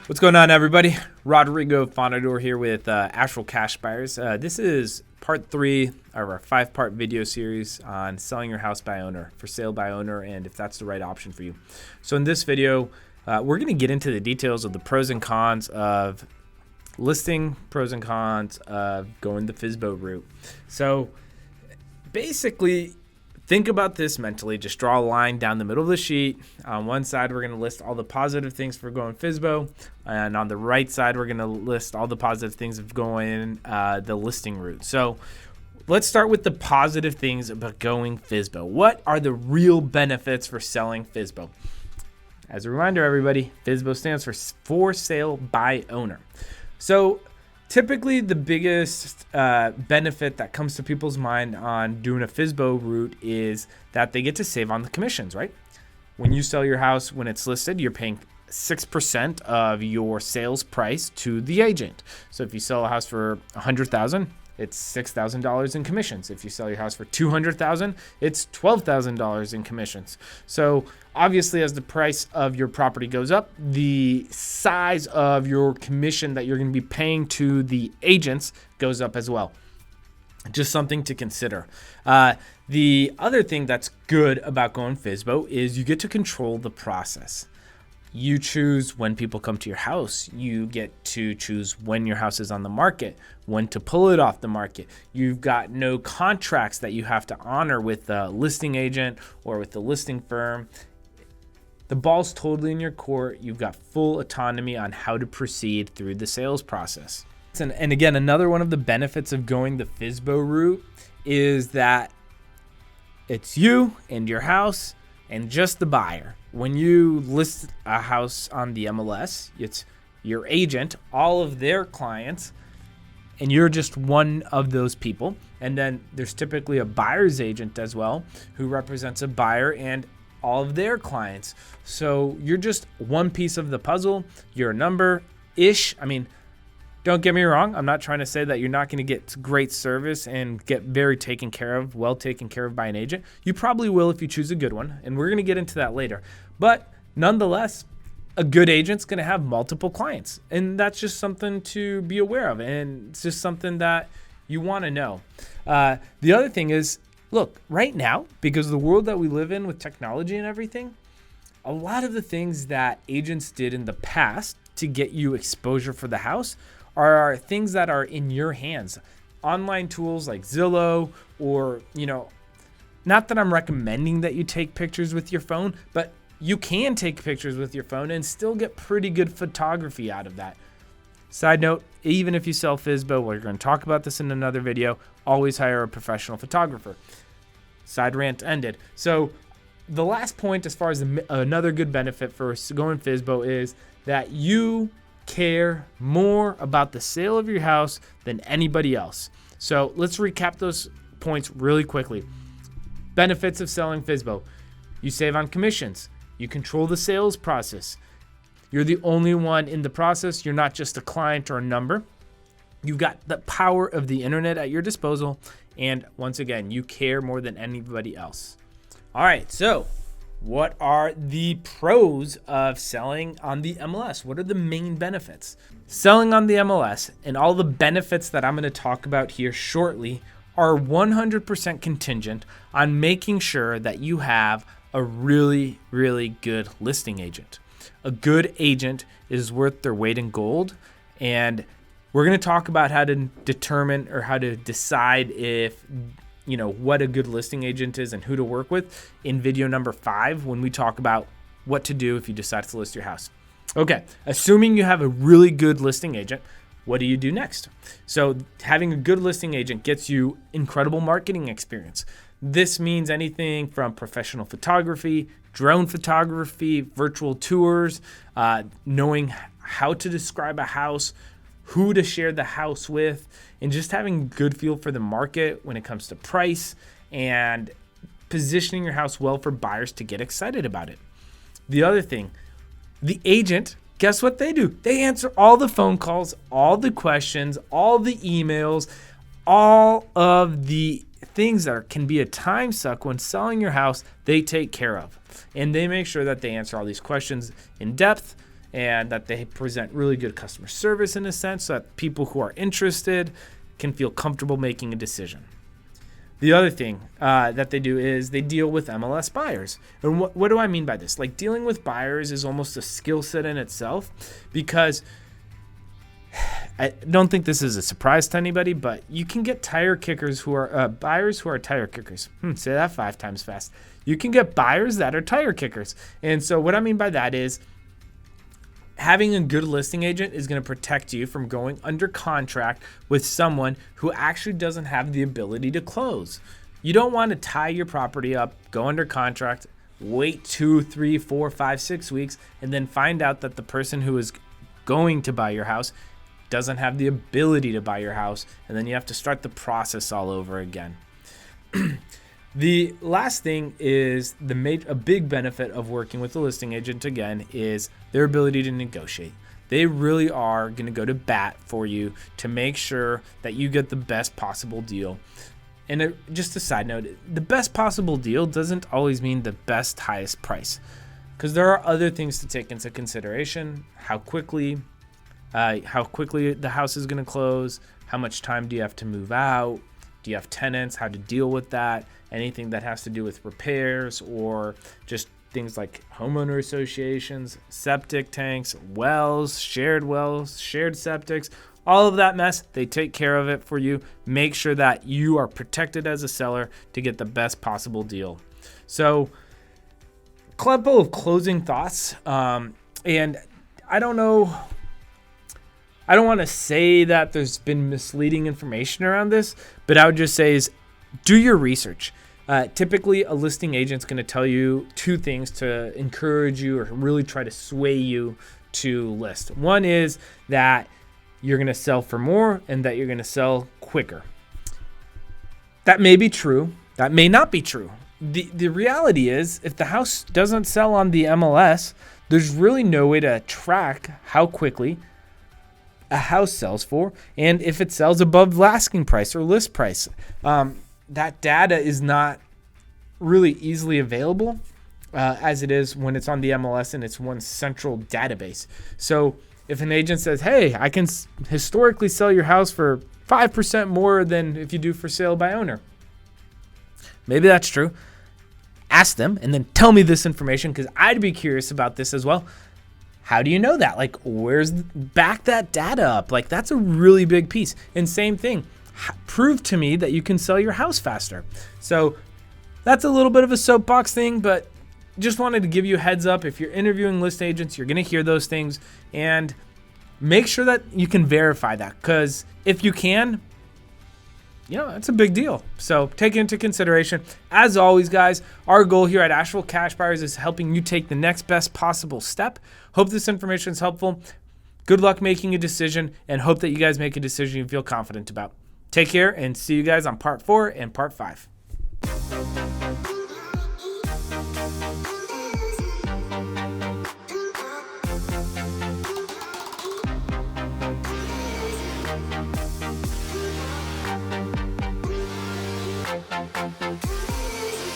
What's going on, everybody? Rodrigo Fonador here with Asheville Cash Buyers. This is part 3 of our 5-part video series on selling your house by owner, for sale by owner, and if that's the right option for you. So in this video, we're going to get into the details of the pros and cons of listing, pros and cons of going the FSBO route. So basically, think about this mentally. Just draw a line down the middle of the sheet. On one side, we're going to list all the positive things for going FSBO. And on the right side, we're going to list all the positive things of going the listing route. So let's start with the positive things about going FSBO. What are the real benefits for selling FSBO? As a reminder, everybody, FSBO stands for sale by owner. So typically, the biggest benefit that comes to people's mind on doing a FSBO route is that they get to save on the commissions, right? When you sell your house, when it's listed, you're paying 6% of your sales price to the agent. So if you sell a house for $100,000, it's $6,000 in commissions. If you sell your house for $200,000, it's $12,000 in commissions. So obviously, as the price of your property goes up, the size of your commission that you're going to be paying to the agents goes up as well. Just something to consider. The other thing that's good about going FSBO is you get to control the process. You choose when people come to your house. You get to choose when your house is on the market, when to pull it off the market. You've got no contracts that you have to honor with the listing agent or with the listing firm. The ball's totally in your court. You've got full autonomy on how to proceed through the sales process. And again, another one of the benefits of going the FSBO route is that it's you and your house and just the buyer. When you list a house on the MLS, it's your agent, all of their clients, and you're just one of those people. And then there's typically a buyer's agent as well who represents a buyer and all of their clients. So you're just one piece of the puzzle. You're a number-ish. I mean, don't get me wrong. I'm not trying to say that you're not going to get great service and get very taken care of, well taken care of by an agent. You probably will if you choose a good one, and we're going to get into that later. But nonetheless, a good agent's going to have multiple clients, and that's just something to be aware of, and it's just something that you want to know. The other thing is, look, right now, because of the world that we live in with technology and everything, a lot of the things that agents did in the past to get you exposure for the house are things that are in your hands. Online tools like Zillow or, not that I'm recommending that you take pictures with your phone, but you can take pictures with your phone and still get pretty good photography out of that. Side note, even if you sell FSBO, we're going to talk about this in another video, always hire a professional photographer. Side rant ended. So the last point as far as another good benefit for going FSBO is that you care more about the sale of your house than anybody else. So let's recap those points really quickly. Benefits of selling FSBO. You save on commissions. You control the sales process. You're the only one in the process. You're not just a client or a number. You've got the power of the internet at your disposal. And once again, you care more than anybody else. All right, so what are the pros of selling on the MLS? What are the main benefits? Selling on the MLS and all the benefits that I'm going to talk about here shortly are 100% contingent on making sure that you have a really, really good listing agent. A good agent is worth their weight in gold, and we're going to talk about how to determine or how to decide if what a good listing agent is and who to work with in video number 5 when we talk about what to do if you decide to list your house. Okay, assuming you have a really good listing agent, what do you do next? So having a good listing agent gets you incredible marketing experience. This means anything from professional photography, drone photography, virtual tours, knowing how to describe a house, who to share the house with, and just having a good feel for the market when it comes to price and positioning your house well for buyers to get excited about it. The other thing, the agent, guess what they do? They answer all the phone calls, all the questions, all the emails, all of the things that can be a time suck when selling your house, they take care of. And they make sure that they answer all these questions in depth and that they present really good customer service in a sense so that people who are interested can feel comfortable making a decision. The other thing that they do is they deal with MLS buyers. And what do I mean by this? Like, dealing with buyers is almost a skill set in itself, because I don't think this is a surprise to anybody, but you can get tire kickers who are buyers who are tire kickers. Say that 5 times fast. You can get buyers that are tire kickers. And so what I mean by that is having a good listing agent is going to protect you from going under contract with someone who actually doesn't have the ability to close. You don't want to tie your property up, go under contract, wait 2, 3, 4, 5, 6 weeks, and then find out that the person who is going to buy your house doesn't have the ability to buy your house, and then you have to start the process all over again. The last thing is a big benefit of working with a listing agent, again, is their ability to negotiate. They really are going to go to bat for you to make sure that you get the best possible deal. And just a side note, the best possible deal doesn't always mean the best, highest price, because there are other things to take into consideration. How quickly the house is going to close, how much time do you have to move out, do you have tenants, how to deal with that, anything that has to do with repairs or just things like homeowner associations, septic tanks, wells, shared septics, all of that mess, they take care of it for you. Make sure that you are protected as a seller to get the best possible deal. So, couple of closing thoughts, and I don't want to say that there's been misleading information around this, but I would just say is do your research. Typically, a listing agent's going to tell you 2 things to encourage you or really try to sway you to list. One is that you're going to sell for more and that you're going to sell quicker. That may be true. That may not be true. The reality is, if the house doesn't sell on the MLS, there's really no way to track how quickly a house sells for, and if it sells above asking price or list price. That data is not really easily available as it is when it's on the MLS and it's one central database. So if an agent says, hey, I can historically sell your house for 5% more than if you do for sale by owner, maybe that's true. Ask them and then tell me this information, because I'd be curious about this as well. How do you know that? Like, back that data up? Like, that's a really big piece. And same thing, prove to me that you can sell your house faster. So that's a little bit of a soapbox thing, but just wanted to give you a heads up. If you're interviewing list agents, you're going to hear those things, and make sure that you can verify that, because if you can, that's a big deal. So take it into consideration. As always, guys, our goal here at Asheville Cash Buyers is helping you take the next best possible step. Hope this information is helpful. Good luck making a decision, and hope that you guys make a decision you feel confident about. Take care, and see you guys on part 4 and part 5.